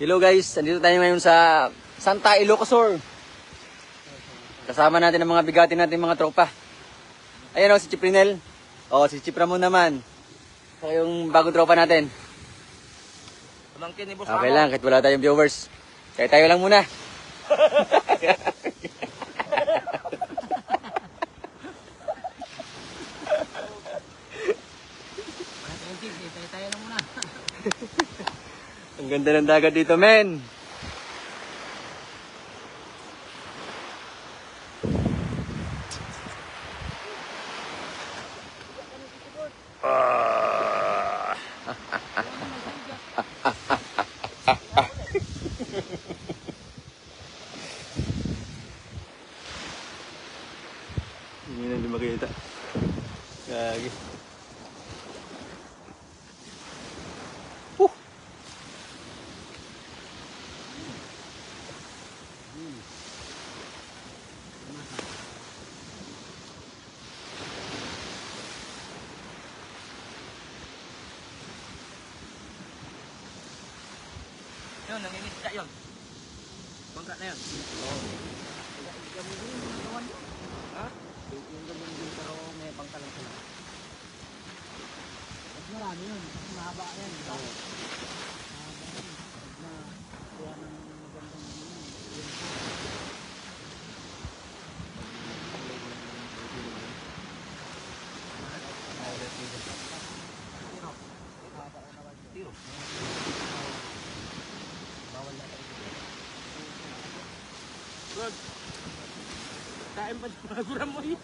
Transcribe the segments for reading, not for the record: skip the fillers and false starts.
Hello guys, andito tayo ngayon sa Santa Ilocosur. Kasama natin ang mga bigati natin mga tropa. Ayan o, si Chiprinel. O, si Chipramon naman. Saka yung bagong tropa natin. Pamangkin ni Boss Okay lang, kahit wala tayong viewers. Kaya tayo lang muna. Tayo lang muna. Ang ganda ng dagat dito, men. Hindi na makita. Gagi. Yun, nangingisda yun. Bangka na yun. Ha? Yung gabon din pero may bangka lang sila. Mas marami yun. Mas mahaba yan. Diba? Mahaba yun. Pag na kuha ng magandang tiro. Bawal na tayo. Good. Kain pa sa magura mo eh.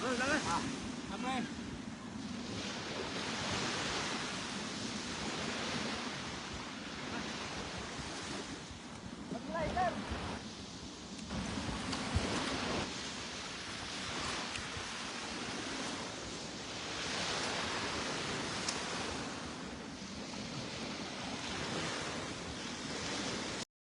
Oh, dala. Apa eh?